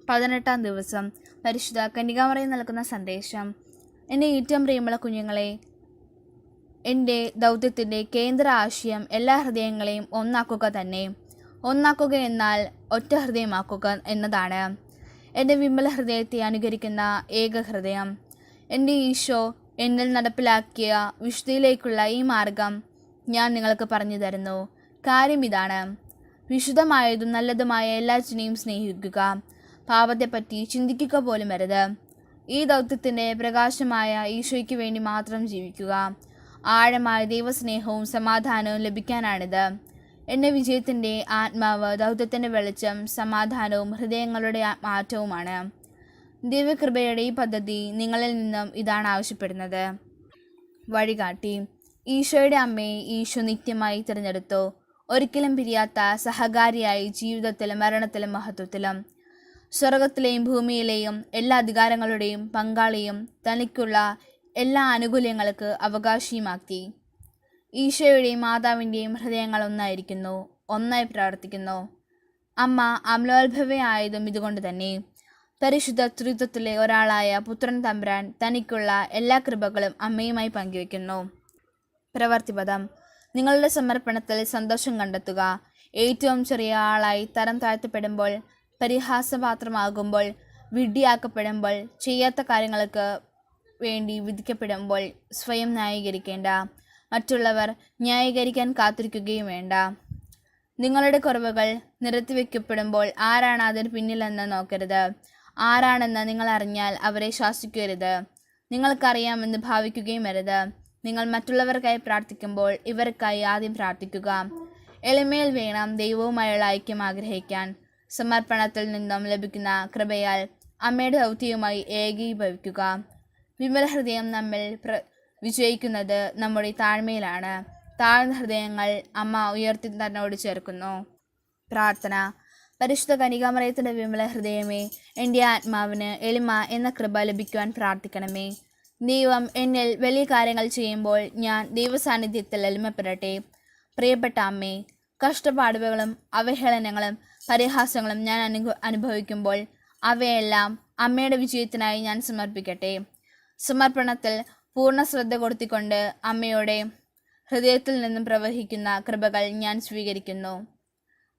18-ാം ദിവസം പരിശുദ്ധ കന്യകാമറിയം നൽകുന്ന സന്ദേശം. എൻ്റെ ഏറ്റവും പ്രിയമുള്ള കുഞ്ഞുങ്ങളെ, എൻ്റെ ദൗത്യത്തിൻ്റെ കേന്ദ്ര ആശയം എല്ലാ ഹൃദയങ്ങളെയും ഒന്നാക്കുക തന്നെ. ഒന്നാക്കുക എന്നാൽ ഒറ്റ ഹൃദയമാക്കുക എന്നതാണ്. എൻ്റെ വിമല ഹൃദയത്തെ അനുകരിക്കുന്ന ഏക ഹൃദയം. എൻ്റെ ഈശോ എന്നിൽ നടപ്പിലാക്കിയ വിശുദ്ധിയിലേക്കുള്ള ഈ മാർഗം ഞാൻ നിങ്ങൾക്ക് പറഞ്ഞു തരുന്നു. കാര്യം ഇതാണ്: വിശുദ്ധമായതും നല്ലതുമായ എല്ലാറ്റിനെയും സ്നേഹിക്കുക, പാപത്തെപ്പറ്റി ചിന്തിക്കുക പോലും അരുത്. ഈ ദൗത്യത്തിൻ്റെ പ്രകാശമായ ഈശോയ്ക്ക് വേണ്ടി മാത്രം ജീവിക്കുക. ആഴമായ ദൈവസ്നേഹവും സമാധാനവും ലഭിക്കാനാണിത്. എൻ്റെ വിജയത്തിൻ്റെ ആത്മാവ്, ദൗത്യത്തിൻ്റെ വെളിച്ചം, സമാധാനവും ഹൃദയങ്ങളുടെ മാറ്റവുമാണ്. ദിവ്യകൃപയുടെ ഈ പദ്ധതി നിങ്ങളിൽ നിന്നും ഇതാണ് ആവശ്യപ്പെടുന്നത്. വഴികാട്ടി. ഈശോയുടെ അമ്മയെ ഈശോ നിത്യമായി തിരഞ്ഞെടുത്തു. ഒരിക്കലും പിരിയാത്ത സഹകാരിയായി ജീവിതത്തിലും മരണത്തിലും മഹത്വത്തിലും. സ്വർഗത്തിലെയും ഭൂമിയിലെയും എല്ലാ അധികാരങ്ങളുടെയും പങ്കാളിയും തനിക്കുള്ള എല്ലാ ആനുകൂല്യങ്ങൾക്ക് അവകാശിയുമാക്കി. ഈശോയുടെയും മാതാവിൻ്റെയും ഹൃദയങ്ങൾ ഒന്നായിരിക്കുന്നു, ഒന്നായി പ്രവർത്തിക്കുന്നു. അമ്മ അമലോത്ഭവയായതും ഇതുകൊണ്ട് തന്നെ. പരിശുദ്ധ ത്രിത്വത്തിലെ ഒരാളായ പുത്രൻ തമ്പുരാൻ തനിക്കുള്ള എല്ലാ കൃപകളും അമ്മയുമായി പങ്കുവയ്ക്കുന്നു. പ്രവർത്തിപദം. നിങ്ങളുടെ സമർപ്പണത്തിൽ സന്തോഷം കണ്ടെത്തുക. ഏറ്റവും ചെറിയ ആളായി തരം താഴ്ത്തപ്പെടുമ്പോൾ, പരിഹാസപാത്രമാകുമ്പോൾ, വിഡ്ഢിയാക്കപ്പെടുമ്പോൾ, ചെയ്യാത്ത കാര്യങ്ങൾക്ക് വേണ്ടി വിധിക്കപ്പെടുമ്പോൾ സ്വയം ന്യായീകരിക്കേണ്ട. മറ്റുള്ളവർ ന്യായീകരിക്കാൻ കാത്തിരിക്കുകയും വേണ്ട. നിങ്ങളുടെ കുറവുകൾ നിരത്തിവെക്കപ്പെടുമ്പോൾ ആരാണ് അതിന് പിന്നിലെന്ന് നോക്കരുത്. ആരാണെന്ന് നിങ്ങൾ അറിഞ്ഞാൽ അവരെ ശാസിക്കരുത്. നിങ്ങൾക്കറിയാമെന്ന് ഭാവിക്കുകയും അരുത്. നിങ്ങൾ മറ്റുള്ളവർക്കായി പ്രാർത്ഥിക്കുമ്പോൾ ഇവർക്കായി ആദ്യം പ്രാർത്ഥിക്കുക. എളിമയിൽ വേണം ദൈവവുമായുള്ള ഐക്യം ആഗ്രഹിക്കാൻ. സമർപ്പണത്തിൽ നിന്നും ലഭിക്കുന്ന കൃപയാൽ അമ്മയുടെ ദൗത്യവുമായി ഏകീഭവിക്കുക. വിമല ഹൃദയം നമ്മൾ വിജയിക്കുന്നത് നമ്മുടെ താഴ്മയിലാണ്. താഴ്ന്ന ഹൃദയങ്ങൾ അമ്മ ഉയർത്തി തന്നോട് ചേർക്കുന്നു. പ്രാർത്ഥന. പരിശുദ്ധ കന്യകാമറിയത്തിൻ്റെ വിമല ഹൃദയമേ, എൻ്റെ ആത്മാവിന് എളിമ എന്ന കൃപ ലഭിക്കുവാൻ പ്രാർത്ഥിക്കണമേ. ദൈവം എന്നിൽ വലിയ കാര്യങ്ങൾ ചെയ്യുമ്പോൾ ഞാൻ ദൈവസാന്നിധ്യത്തിൽ എളിമപ്പെടട്ടെ. പ്രിയപ്പെട്ട അമ്മേ, കഷ്ടപ്പാടുകളും അവഹേളനങ്ങളും പരിഹാസങ്ങളും ഞാൻ അനുഭവിക്കുമ്പോൾ അവയെല്ലാം അമ്മയുടെ വിജയത്തിനായി ഞാൻ സമർപ്പിക്കട്ടെ. സമർപ്പണത്തിൽ പൂർണ്ണ ശ്രദ്ധ കൊടുത്തിക്കൊണ്ട് അമ്മയുടെ ഹൃദയത്തിൽ നിന്നും പ്രവഹിക്കുന്ന കൃപകൾ ഞാൻ സ്വീകരിക്കുന്നു.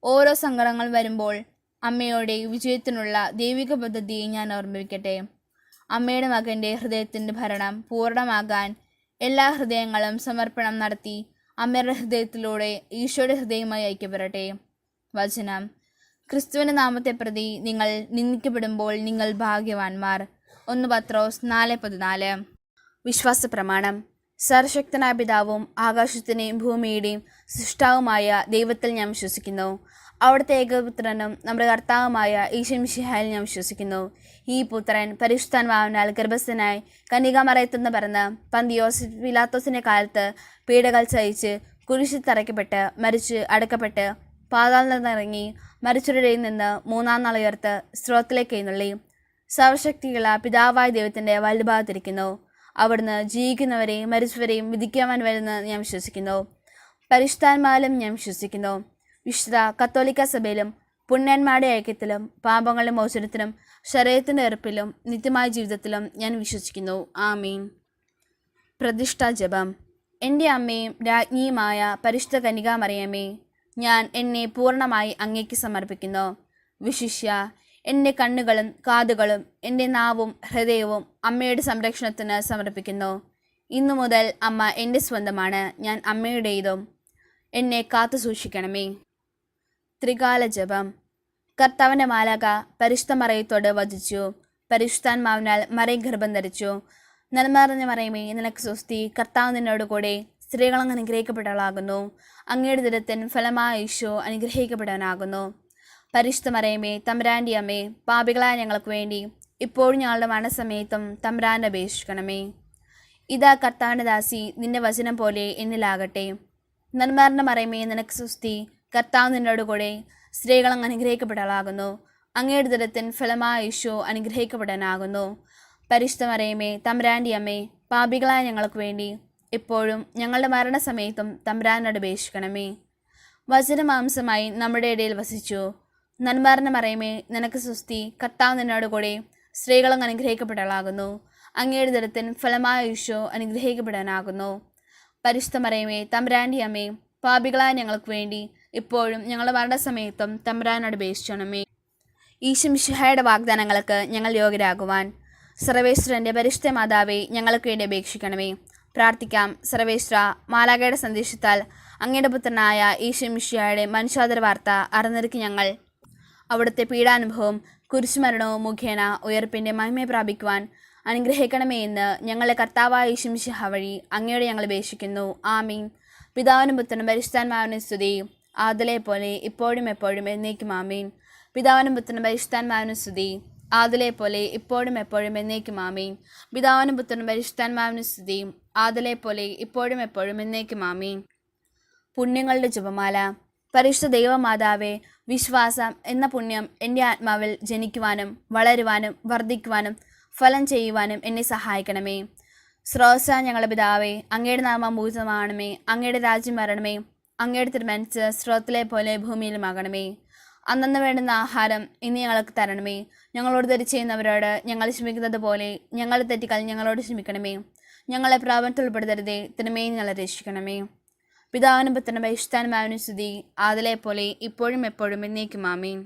ഓരോ സങ്കടങ്ങൾ വരുമ്പോൾ അമ്മയുടെ വിജയത്തിനുള്ള ദൈവിക പദ്ധതിയെ ഞാൻ ഓർമ്മിക്കട്ടെ. അമ്മയുടെ മകൻ്റെ ഹൃദയത്തിൻ്റെ ഭരണം പൂർണ്ണമാകാൻ എല്ലാ ഹൃദയങ്ങളും സമർപ്പണം നടത്തി അമ്മയുടെ ഹൃദയത്തിലൂടെ ഈശോയുടെ ഹൃദയമായി ഐക്യപ്പെടട്ടെ. വചനം. ക്രിസ്തുവിൻ്റെ നാമത്തെ പ്രതി നിങ്ങൾ നിന്ദിക്കപ്പെടുമ്പോൾ നിങ്ങൾ ഭാഗ്യവാന്മാർ. 1 പത്രോസ് 4:14. വിശ്വാസ പ്രമാണം. സർവശക്തനായ പിതാവും ആകാശത്തിൻ്റെയും ഭൂമിയുടെയും സൃഷ്ടാവുമായ ദൈവത്തിൽ ഞാൻ വിശ്വസിക്കുന്നു. അവിടുത്തെ ഏകപുത്രനും നമ്മുടെ കർത്താവുമായ ഈശോ മിശിഹായിൽ ഞാൻ വിശ്വസിക്കുന്നു. ഈ പുത്രൻ പരിശുദ്ധാത്മാവിനാൽ ഗർഭസ്ഥനായി കന്യകാമറിയത്തുനിന്ന് പിറന്ന് പന്തിയോസ് പിലാത്തോസിൻ്റെ കാലത്ത് പീഡകൾ സഹിച്ച് കുരിശിൽ തറയ്ക്കപ്പെട്ട് മരിച്ച് അടക്കപ്പെട്ട് പാതാളത്തിൽ നിന്നിറങ്ങി മരിച്ചവരിൽ നിന്ന് 3-ാം നാൾ ഉയർത്ത് സ്രോതത്തിലേക്ക് എഴുന്നള്ളി സർവശക്തിയുള്ള പിതാവായ ദൈവത്തിൻ്റെ വലതുഭാഗത്തിരിക്കുന്നു. അവിടുന്ന് ജീവിക്കുന്നവരെയും മരിച്ചവരെയും വിധിക്കുവാൻ വരുമെന്ന് ഞാൻ വിശ്വസിക്കുന്നു. പരിശുദ്ധാത്മാവിലും ഞാൻ വിശ്വസിക്കുന്നു. വിശുദ്ധ കത്തോലിക്ക സഭയിലും പുണ്യന്മാരുടെ ഐക്യത്തിലും പാപങ്ങളുടെ മോചനത്തിലും ശരീരത്തിൻ്റെ ഉറപ്പിലും നിത്യമായ ജീവിതത്തിലും ഞാൻ വിശ്വസിക്കുന്നു. ആമീൻ. പ്രതിഷ്ഠാ ജപം. എൻ്റെ അമ്മയും രാജ്ഞിയുമായ പരിശുദ്ധ കന്യകാമറിയമേ, ഞാൻ എന്നെ പൂർണ്ണമായി അങ്ങേക്ക് സമർപ്പിക്കുന്നു. വിശിഷ്യ എൻ്റെ കണ്ണുകളും കാതുകളും എൻ്റെ നാവും ഹൃദയവും അമ്മയുടെ സംരക്ഷണത്തിന് സമർപ്പിക്കുന്നു. ഇന്നു മുതൽ അമ്മ എൻ്റെ സ്വന്തമാണ്, ഞാൻ അമ്മയുടേതും. എന്നെ കാത്തു സൂക്ഷിക്കണമേ. ത്രികാല ജപം. കർത്താവിൻ്റെ മാലാഖ പരിശുദ്ധ മറിയത്തോട് വചിച്ചു. പരിശുദ്ധാത്മാവിനാൽ മറിയം ഗർഭം ധരിച്ചു. നന്മ നിറഞ്ഞ മറിയമേ, നിനക്ക് സ്വസ്തി. കർത്താവ് നിന്നോട് കൂടെ സ്ത്രീകളങ്ങ് അനുഗ്രഹിക്കപ്പെട്ടവളാകുന്നു. അങ്ങയുടെ ദുരിതത്തിൻ ഫലമായ ഈശോ അനുഗ്രഹിക്കപ്പെട്ടവനാകുന്നു. പരിശുദ്ധ മറിയമേ, തമ്പുരാൻ്റെ അമ്മേ, പാപികളായ ഞങ്ങൾക്ക് വേണ്ടി ഇപ്പോഴും ഞങ്ങളുടെ മരണസമയത്തും തമ്പുരാനെ അപേക്ഷിക്കണമേ. ഇതാ കർത്താവിൻ്റെ ദാസി, നിന്റെ വചനം പോലെ എന്നിലാകട്ടെ. നന്മ മറിയമേ, നിനക്ക് സ്വസ്തി. കർത്താവ് നിന്നോട് കൂടെ സ്ത്രീകളങ്ങ് അനുഗ്രഹിക്കപ്പെട്ടവളാകുന്നു. അങ്ങയുടെ ദുരിതത്തിൻ ഫലമായ ഈശോ അനുഗ്രഹിക്കപ്പെടാനാകുന്നു. പരിശുദ്ധ മറിയമേ, തമ്പുരാൻ്റെ അമ്മേ, പാപികളായ ഞങ്ങൾക്ക് വേണ്ടി ഇപ്പോഴും ഞങ്ങളുടെ മരണസമയത്തും തമ്പുരാനോട് അപേക്ഷിക്കണമേ. വചനമാംസമായി നമ്മുടെ ഇടയിൽ വസിച്ചു. നന്മാർന്ന മറയമേ, നിനക്ക് സ്വസ്തി, കർത്താവ് നിന്നോട് കൂടെ സ്ത്രീകളും അനുഗ്രഹിക്കപ്പെട്ടവളാകുന്നു. അങ്ങയുടെ ദരത്തിൻ ഫലമായ ഈശോ അനുഗ്രഹിക്കപ്പെടാനാകുന്നു. പരിശുദ്ധ മറയമേ, തമ്പുരാൻ്റെ അമ്മേ, പാപികളായ ഞങ്ങൾക്ക് വേണ്ടി ഇപ്പോഴും ഞങ്ങളുടെ മരണസമയത്തും തമ്പുരാനോട് അപേക്ഷിക്കണമേ. ഈശോ മിശിഹായുടെ വാഗ്ദാനങ്ങൾക്ക് ഞങ്ങൾ യോഗ്യരാകുവാൻ സർവേശ്വരൻ്റെ പരിശുദ്ധ മാതാവേ, ഞങ്ങൾക്ക് വേണ്ടി അപേക്ഷിക്കണമേ. പ്രാർത്ഥിക്കാം. സർവേശ്വര, മാലാഖയുടെ സന്ദേശത്താൽ അങ്ങയുടെ പുത്രനായ ഈശോ മിശിഹായുടെ മനുഷ്യാന്തര വാർത്ത അറിഞ്ഞിരിക്കും ഞങ്ങൾ അവിടുത്തെ പീഡാനുഭവം കുരിശുമരണവും മുഖേന ഉയർപ്പിൻ്റെ മഹിമയെ പ്രാപിക്കുവാൻ അനുഗ്രഹിക്കണമേ എന്ന് ഞങ്ങളുടെ കർത്താവായ ഈശോ മിശിഹ വഴി അങ്ങയോട് ഞങ്ങൾ അപേക്ഷിക്കുന്നു. ആമീൻ. പിതാവിനും പുത്രനും പരിശുദ്ധാത്മാവിനും സ്തുതി, ആദിലെ പോലെ ഇപ്പോഴും എപ്പോഴും എന്നേക്കും. ആമീൻ. പിതാവിനും പുത്രനും പരിശുദ്ധാത്മാവിനും സ്തുതി, ആദിലെ പോലെ ഇപ്പോഴും എപ്പോഴും എന്നേക്കും. ആമീൻ. പിതാവിനും പുത്രനും പരിശുദ്ധാത്മാവിനും സ്തുതി, ആദിലെ പോലെ ഇപ്പോഴും എപ്പോഴും എന്നേക്കും. ആമീൻ. പുണ്യങ്ങളുടെ ജപമാല. പരിശുദ്ധ ദൈവമാതാവേ, വിശ്വാസം എന്ന പുണ്യം എൻ്റെ ആത്മാവിൽ ജനിക്കുവാനും വളരുവാനും വർദ്ധിക്കുവാനും ഫലം ചെയ്യുവാനും എന്നെ സഹായിക്കണമേ. സ്രോതസ്സ ഞങ്ങളുടെ പിതാവേ, അങ്ങയുടെ നാമം പൂജിതമാകണമേ. അങ്ങയുടെ രാജ്യം വരണമേ. അങ്ങയുടെ തിരുമനസ്സ് സ്രോതത്തിലെ പോലെ ഭൂമിയിലുമാകണമേ. അന്നന്ന് വേണ്ടുന്ന ആഹാരം ഇനി ഞങ്ങൾക്ക് തരണമേ. ഞങ്ങളോട് തെറ്റ് ചെയ്യുന്നവരോട് ഞങ്ങൾ ക്ഷമിക്കുന്നത് പോലെ ഞങ്ങളുടെ തെറ്റുകൾ ഞങ്ങളോട് ക്ഷമിക്കണമേ. ഞങ്ങളെ പ്രാപത്തിൽ ഉൾപ്പെടുത്തരുതേ, തിന്മയിൽ ഞങ്ങളെ രക്ഷിക്കണമേ. പിതാവിനും പുത്രനും പരിശുദ്ധാത്മാവിനും സ്തുതി, ആദിലെ പോലെ ഇപ്പോഴും എപ്പോഴും എന്നേക്കും. ആമീൻ.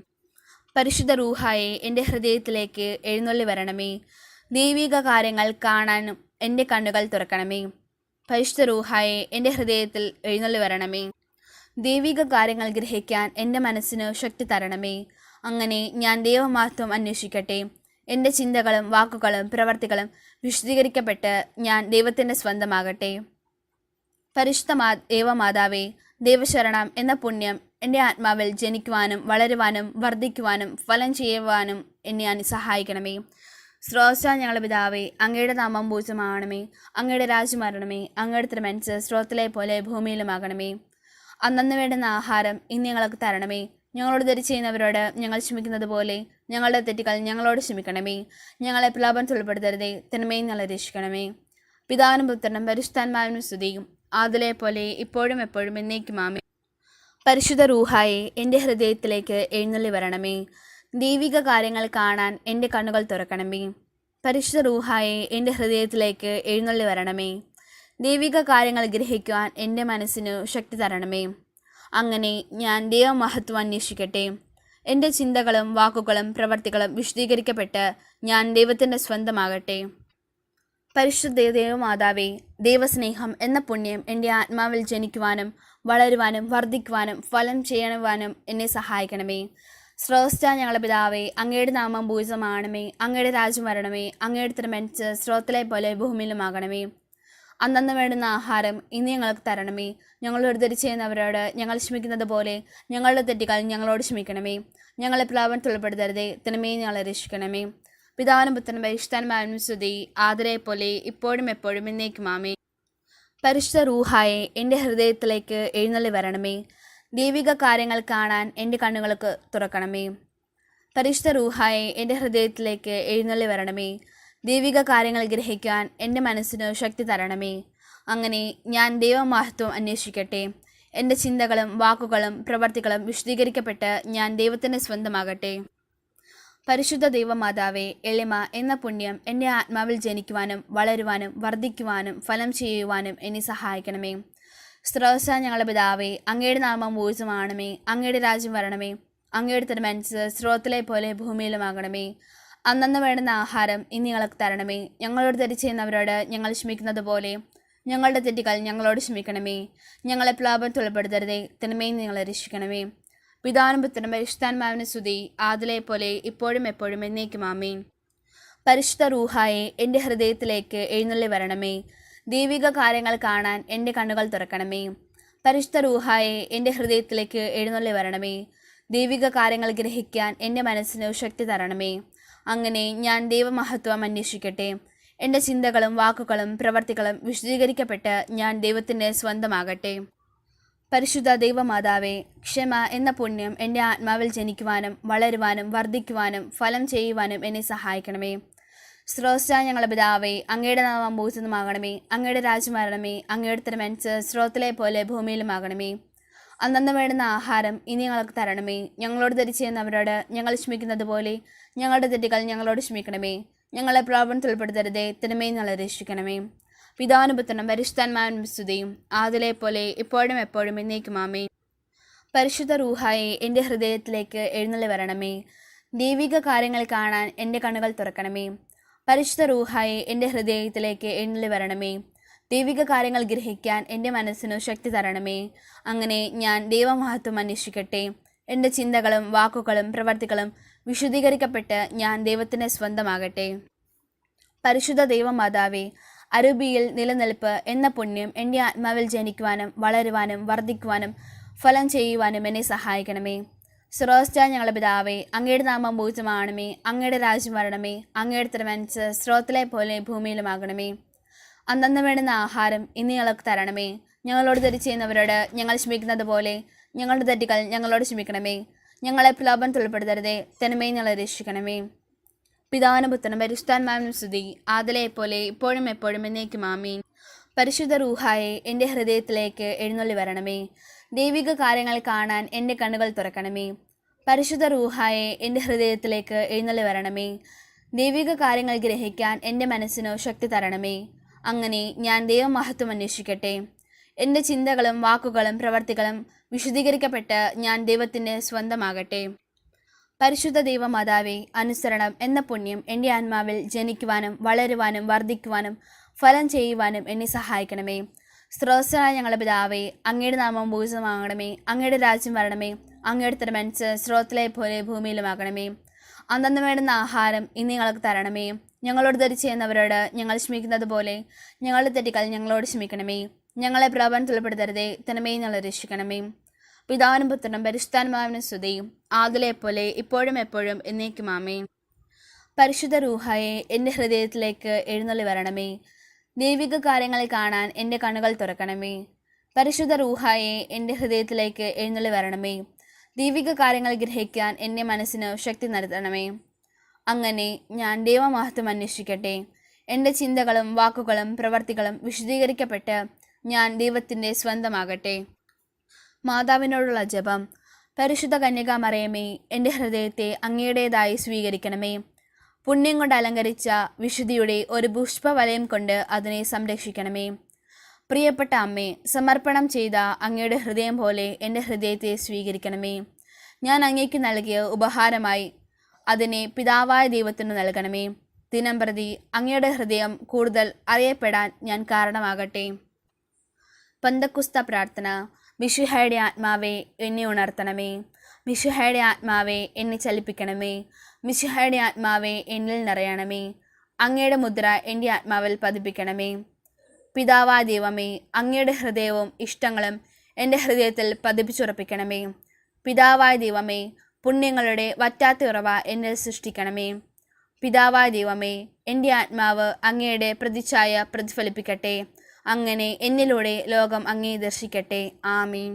പരിശുദ്ധ റൂഹായെ എൻ്റെ ഹൃദയത്തിലേക്ക് എഴുന്നള്ളി വരണമേ. ദൈവിക കാര്യങ്ങൾ കാണാനും എൻ്റെ കണ്ണുകൾ തുറക്കണമേ. പരിശുദ്ധ റൂഹായെ എൻ്റെ ഹൃദയത്തിൽ എഴുന്നള്ളി വരണമേ. ദൈവിക കാര്യങ്ങൾ ഗ്രഹിക്കാൻ എൻ്റെ മനസ്സിന് ശക്തി തരണമേ. അങ്ങനെ ഞാൻ ദൈവമഹത്വം അന്വേഷിക്കട്ടെ. എൻ്റെ ചിന്തകളും വാക്കുകളും പ്രവർത്തികളും വിശദീകരിക്കപ്പെട്ട് ഞാൻ ദൈവത്തിൻ്റെ സ്വന്തമാകട്ടെ. പരിശുദ്ധ ദൈവമാതാവേ, ദൈവശരണം എന്ന പുണ്യം എൻ്റെ ആത്മാവിൽ ജനിക്കുവാനും വളരുവാനും വർദ്ധിക്കുവാനും ഫലം ചെയ്യുവാനും എന്നെ സഹായിക്കണമേ. സ്രോതസ്സ ഞങ്ങളുടെ പിതാവേ, അങ്ങയുടെ നാമം പൂജിതമാകണമേ. അങ്ങയുടെ രാജ്യം വരണമേ. അങ്ങയുടെ തിരുമനസ്സ് സ്രോതത്തിലെ പോലെ ഭൂമിയിലുമാകണമേ. അന്നന്ന് വേണ്ടുന്ന ആഹാരം ഇന്ന് ഞങ്ങൾക്ക് തരണമേ. ഞങ്ങളോട് തെറ്റ് ചെയ്യുന്നവരോട് ഞങ്ങൾ ക്ഷമിക്കുന്നത് പോലെ ഞങ്ങളുടെ തെറ്റുകൾ ഞങ്ങളോട് ക്ഷമിക്കണമേ. ഞങ്ങളെ പ്രലോഭനത്തിൽ ഉൾപ്പെടുത്തരുതേ, തിന്മയിൽ ഞങ്ങളെ രക്ഷിക്കണമേ. പിതാവിനും പുത്രനും പരിശുദ്ധാത്മാവിനും സ്തുതിയും, ആദിലെ പോലെ ഇപ്പോഴും എപ്പോഴും എന്നേക്കും. ആമേൻ. പരിശുദ്ധ റൂഹായെ എൻ്റെ ഹൃദയത്തിലേക്ക് എഴുന്നള്ളി വരണമേ. ദൈവിക കാര്യങ്ങൾ കാണാൻ എൻ്റെ കണ്ണുകൾ തുറക്കണമേ. പരിശുദ്ധ റൂഹായെ എൻ്റെ ഹൃദയത്തിലേക്ക് എഴുന്നള്ളി വരണമേ. ദൈവിക കാര്യങ്ങൾ ഗ്രഹിക്കുവാൻ എൻ്റെ മനസ്സിന് ശക്തി തരണമേ. അങ്ങനെ ഞാൻ ദൈവമഹത്വം അന്വേഷിക്കട്ടെ. എൻ്റെ ചിന്തകളും വാക്കുകളും പ്രവർത്തികളും വിശദീകരിക്കപ്പെട്ട് ഞാൻ ദൈവത്തിൻ്റെ സ്വന്തമാകട്ടെ. പരിശുദ്ധ ദൈവമാതാവേ, ദൈവസ്നേഹം എന്ന പുണ്യം എൻ്റെ ആത്മാവിൽ ജനിക്കുവാനും വളരുവാനും വർദ്ധിക്കുവാനും ഫലം ചെയ്യുവാനും എന്നെ സഹായിക്കണമേ. സ്രോതസ്സ ഞങ്ങളുടെ പിതാവേ, അങ്ങയുടെ നാമം പൂജിതമാകണമേ. അങ്ങയുടെ രാജ്യം വരണമേ. അങ്ങയുടെ തിരുമനസ്സ് സ്രോതത്തിലെ പോലെ ഭൂമിയിലുമാകണമേ. അന്നന്ന് വേണ്ടുന്ന ആഹാരം ഇനി ഞങ്ങൾക്ക് തരണമേ. ഞങ്ങളോട് തെറ്റ് ചെയ്യുന്നവരോട് ഞങ്ങൾ ക്ഷമിക്കുന്നത് പോലെ ഞങ്ങളുടെ തെറ്റുകൾ ഞങ്ങളോട് ക്ഷമിക്കണമേ. ഞങ്ങളെ പ്രലോഭനത്തിൽ ഉൾപ്പെടുത്തരുതേ, തിന്മയിൽ ഞങ്ങളെ രക്ഷിക്കണമേ. പിതാവിനും പുത്രനും പരിശുദ്ധാത്മാവിനും സ്തുതി, ആദിലെ പോലെ ഇപ്പോഴും എപ്പോഴും എന്നേക്കും. ആമേൻ. പരിശുദ്ധ റൂഹായെ എൻ്റെ ഹൃദയത്തിലേക്ക് എഴുന്നള്ളി വരണമേ. ദൈവിക കാര്യങ്ങൾ കാണാൻ എൻ്റെ കണ്ണുകൾക്ക് തുറക്കണമേ. പരിശുദ്ധ റൂഹായെ എൻ്റെ ഹൃദയത്തിലേക്ക് എഴുന്നള്ളി വരണമേ. ദൈവിക കാര്യങ്ങൾ ഗ്രഹിക്കാൻ എൻ്റെ മനസ്സിന് ശക്തി തരണമേ. അങ്ങനെ ഞാൻ ദൈവമഹത്വം അന്വേഷിക്കട്ടെ. എൻ്റെ ചിന്തകളും വാക്കുകളും പ്രവർത്തികളും വിശദീകരിക്കപ്പെട്ട് ഞാൻ ദൈവത്തിൻ്റെ സ്വന്തമാകട്ടെ. പരിശുദ്ധ ദൈവമാതാവേ, എളിമ എന്ന പുണ്യം എൻ്റെ ആത്മാവിൽ ജനിക്കുവാനും വളരുവാനും വർദ്ധിക്കുവാനും ഫലം ചെയ്യുവാനും എന്നെ സഹായിക്കണമേ. സ്രോതസ്സ ഞങ്ങളുടെ പിതാവേ, അങ്ങയുടെ നാമം പൂജിതമാകണമേ. അങ്ങയുടെ രാജ്യം വരണമേ. അങ്ങയുടെ തിരുമനസ്സ് സ്രോതത്തിലെ പോലെ ഭൂമിയിലുമാകണമേ. അന്നന്ന് വേണ്ടുന്ന ആഹാരം ഇന്ന് ഞങ്ങൾക്ക് തരണമേ. ഞങ്ങളോട് തെറ്റ് ചെയ്യുന്നവരോട് ഞങ്ങൾ ക്ഷമിക്കുന്നത് പോലെ ഞങ്ങളുടെ തെറ്റുകൾ ഞങ്ങളോട് ക്ഷമിക്കണമേ. ഞങ്ങളെ പ്രലോഭനത്തിൽ ഉൾപ്പെടുത്തരുതേ, തിന്മയിൽ ഞങ്ങളെ രക്ഷിക്കണമേ. പിതാവിനും പുത്രനും പരിശുദ്ധാത്മാവിനും സ്തുതി, ആദിലെ പോലെ ഇപ്പോഴും എപ്പോഴും എന്നേക്കും. ആമേൻ. പരിശുദ്ധ റൂഹായെ എൻ്റെ ഹൃദയത്തിലേക്ക് എഴുന്നള്ളി വരണമേ. ദൈവിക കാര്യങ്ങൾ കാണാൻ എൻ്റെ കണ്ണുകൾ തുറക്കണമേ. പരിശുദ്ധ റൂഹായെ എൻ്റെ ഹൃദയത്തിലേക്ക് എഴുന്നള്ളി വരണമേ. ദൈവിക കാര്യങ്ങൾ ഗ്രഹിക്കാൻ എൻ്റെ മനസ്സിന് ശക്തി തരണമേ. അങ്ങനെ ഞാൻ ദൈവമഹത്വം അന്വേഷിക്കട്ടെ. എൻ്റെ ചിന്തകളും വാക്കുകളും പ്രവർത്തികളും വിശദീകരിക്കപ്പെട്ട് ഞാൻ ദൈവത്തിൻ്റെ സ്വന്തമാകട്ടെ. പരിശുദ്ധ ദൈവമാതാവേ, ക്ഷമ എന്ന പുണ്യം എൻ്റെ ആത്മാവിൽ ജനിക്കുവാനും വളരുവാനും വർദ്ധിക്കുവാനും ഫലം ചെയ്യുവാനും എന്നെ സഹായിക്കണമേ. സ്രോതസ്സ ഞങ്ങളുടെ പിതാവേ, അങ്ങയുടെ നാമം പൂജിതമാകണമേ. അങ്ങയുടെ രാജ്യം വരണമേ. അങ്ങയുടെ തിരുമനസ്സ് സ്രോതത്തിലെ പോലെ ഭൂമിയിലുമാകണമേ. അന്നന്ന് വേണ്ടുന്ന ആഹാരം ഇനി ഞങ്ങൾക്ക് തരണമേ. ഞങ്ങളോട് തെറ്റ് ചെയ്യുന്നവരോട് ഞങ്ങൾ ക്ഷമിക്കുന്നത് പോലെ ഞങ്ങളുടെ തെറ്റുകൾ ഞങ്ങളോട് ക്ഷമിക്കണമേ. ഞങ്ങളെ പ്രലോഭനത്തിൽ ഉൾപ്പെടുത്തരുതേ, തിന്മയിൽ ഞങ്ങളെ രക്ഷിക്കണമേ. പിതാവിനും പുത്രനും പരിശുദ്ധാത്മാവിനും സ്തുതിയും, ആദിലെ പോലെ ഇപ്പോഴും എപ്പോഴും എന്നേക്കും ആമേൻ. പരിശുദ്ധ റൂഹായെ എൻ്റെ ഹൃദയത്തിലേക്ക് എഴുന്നള്ളി വരണമേ. ദൈവിക കാര്യങ്ങൾ കാണാൻ എൻ്റെ കണ്ണുകൾ തുറക്കണമേ. പരിശുദ്ധ റൂഹായെ എൻ്റെ ഹൃദയത്തിലേക്ക് എഴുന്നള്ളി വരണമേ. ദൈവിക കാര്യങ്ങൾ ഗ്രഹിക്കാൻ എൻ്റെ മനസ്സിനു ശക്തി തരണമേ. അങ്ങനെ ഞാൻ ദൈവമഹത്വം അന്വേഷിക്കട്ടെ. എൻ്റെ ചിന്തകളും വാക്കുകളും പ്രവർത്തികളും വിശുദ്ധീകരിക്കപ്പെട്ട് ഞാൻ ദൈവത്തിന് സ്വന്തമാകട്ടെ. പരിശുദ്ധ ദൈവമാതാവേ, അരൂപിയിൽ നിലനിൽപ്പ് എന്ന പുണ്യം എൻ്റെ ആത്മാവിൽ ജനിക്കുവാനും വളരുവാനും വർദ്ധിക്കുവാനും ഫലം ചെയ്യുവാനും എന്നെ സഹായിക്കണമേ. സ്രോതസ്സായ ഞങ്ങളുടെ പിതാവേ, അങ്ങയുടെ നാമം പൂജിതമാകണമേ. അങ്ങയുടെ രാജ്യം വരണമേ. അങ്ങയുടെ തിരുമനസ്സ് സ്രോതത്തിലെ പോലെ ഭൂമിയിലുമാകണമേ. അന്നന്ന് വേണ്ടുന്ന ആഹാരം ഇന്ന് ഞങ്ങൾക്ക് തരണമേ. ഞങ്ങളോട് തെറ്റ് ചെയ്യുന്നവരോട് ഞങ്ങൾ ക്ഷമിക്കുന്നത് പോലെ ഞങ്ങളുടെ തെറ്റുകൾ ഞങ്ങളോട് ക്ഷമിക്കണമേ. ഞങ്ങളെ പ്രലോഭനത്തിൽ ഉൾപ്പെടുത്തരുതേ, തിന്മയിൽ ഞങ്ങളെ രക്ഷിക്കണമേ. പിതാവിനും പുത്രനും പരിശുദ്ധാത്മാവിനും സ്തുതി, ആദിലെ പോലെ ഇപ്പോഴും എപ്പോഴും എന്നേക്കും ആമേൻ. പരിശുദ്ധ റൂഹായെ എൻ്റെ ഹൃദയത്തിലേക്ക് എഴുന്നള്ളി വരണമേ. ദൈവിക കാര്യങ്ങൾ കാണാൻ എൻ്റെ കണ്ണുകൾ തുറക്കണമേ. പരിശുദ്ധ റൂഹായെ എൻ്റെ ഹൃദയത്തിലേക്ക് എഴുന്നള്ളി വരണമേ. ദൈവിക കാര്യങ്ങൾ ഗ്രഹിക്കാൻ എൻ്റെ മനസ്സിനു ശക്തി തരണമേ. അങ്ങനെ ഞാൻ ദൈവമഹത്വം അന്വേഷിക്കട്ടെ. എൻ്റെ ചിന്തകളും വാക്കുകളും പ്രവർത്തികളും വിശുദ്ധീകരിക്കപ്പെട്ട് ഞാൻ ദൈവത്തിന് സ്വന്തമാകട്ടെ. പരിശുദ്ധ ദൈവമാതാവേ, അനുസരണം എന്ന പുണ്യം എൻ്റെ ആത്മാവിൽ ജനിക്കുവാനും വളരുവാനും വർദ്ധിക്കുവാനും ഫലം ചെയ്യുവാനും എന്നെ സഹായിക്കണമേ. സ്രോതസ്സായ ഞങ്ങളുടെ പിതാവേ, അങ്ങയുടെ നാമം പൂജിതമാകണമേ. അങ്ങയുടെ രാജ്യം വരണമേ. അങ്ങയുടെ തിരുമനസ്സ് സ്രോതത്തിലെ പോലെ ഭൂമിയിലുമാകണമേ. അന്നന്ന് വേണ്ടുന്ന ആഹാരം ഇന്ന് ഞങ്ങൾക്ക് തരണമേ. ഞങ്ങളോട് തെറ്റ് ചെയ്യുന്നവരോട് ഞങ്ങൾ ക്ഷമിക്കുന്നത് പോലെ ഞങ്ങളുടെ തെറ്റുകൾ ഞങ്ങളോട് ക്ഷമിക്കണമേ. ഞങ്ങളെ പ്രലോഭനത്തിൽ ഉൾപ്പെടുത്തരുതേ, തിന്മയിൽ ഞങ്ങളെ രക്ഷിക്കണമേ. പിതാവിനും പുത്രനും പരിശുദ്ധാത്മാവിനും സ്തുതി, ആദിലെ പോലെ ഇപ്പോഴും എപ്പോഴും എന്നേക്കും ആമേൻ. പരിശുദ്ധ റൂഹായെ എൻ്റെ ഹൃദയത്തിലേക്ക് എഴുന്നള്ളി വരണമേ. ദൈവിക കാര്യങ്ങൾ കാണാൻ എൻ്റെ കണ്ണുകൾ തുറക്കണമേ. പരിശുദ്ധ റൂഹായെ എൻ്റെ ഹൃദയത്തിലേക്ക് എഴുന്നള്ളി വരണമേ. ദൈവിക കാര്യങ്ങൾ ഗ്രഹിക്കാൻ എൻ്റെ മനസ്സിന് ശക്തി നൽകണമേ. അങ്ങനെ ഞാൻ ദൈവമഹത്വം അന്വേഷിക്കട്ടെ. എൻ്റെ ചിന്തകളും വാക്കുകളും പ്രവർത്തികളും വിശുദ്ധീകരിക്കപ്പെട്ട് ഞാൻ ദൈവത്തിൻ്റെ സ്വന്തമാകട്ടെ. മാതാവിനോടുള്ള ജപം. പരിശുദ്ധ കന്യകാമറിയമേ, എൻ്റെ ഹൃദയത്തെ അങ്ങയുടേതായി സ്വീകരിക്കണമേ. പുണ്യം കൊണ്ട് അലങ്കരിച്ച വിശുദ്ധിയുടെ ഒരു പുഷ്പവലയം കൊണ്ട് അതിനെ സംരക്ഷിക്കണമേ. പ്രിയപ്പെട്ട അമ്മേ, സമർപ്പണം ചെയ്ത അങ്ങയുടെ ഹൃദയം പോലെ എൻ്റെ ഹൃദയത്തെ സ്വീകരിക്കണമേ. ഞാൻ അങ്ങേക്ക് നൽകിയ ഉപഹാരമായി അതിനെ പിതാവായ ദൈവത്തിന് നൽകണമേ. ദിനംപ്രതി അങ്ങയുടെ ഹൃദയം കൂടുതൽ അറിയപ്പെടാൻ ഞാൻ കാരണമാകട്ടെ. പന്തക്കുസ്ത പ്രാർത്ഥന. മിശിഹായുടെ ആത്മാവെ, എന്നെ ഉണർത്തണമേ. മിശിഹായുടെ ആത്മാവെ, എന്നെ ചലിപ്പിക്കണമേ. മിശിഹായുടെ ആത്മാവെ, എന്നിൽ നിറയണമേ. അങ്ങയുടെ മുദ്ര എൻ്റെ ആത്മാവിൽ പതിപ്പിക്കണമേ. പിതാവായ ദൈവമേ, അങ്ങയുടെ ഹൃദയവും ഇഷ്ടങ്ങളും എൻ്റെ ഹൃദയത്തിൽ പതിപ്പിച്ചുറപ്പിക്കണമേ. പിതാവായ ദൈവമേ, പുണ്യങ്ങളുടെ വറ്റാത്ത ഉറവ എന്നിൽ സൃഷ്ടിക്കണമേ. പിതാവായ ദൈവമേ, എൻ്റെ ആത്മാവ് അങ്ങയുടെ പ്രതിച്ഛായ പ്രതിഫലിപ്പിക്കട്ടെ. അങ്ങനെ എന്നിലൂടെ ലോകം അങ്ങയെ ദർശിക്കട്ടെ. ആമീൻ.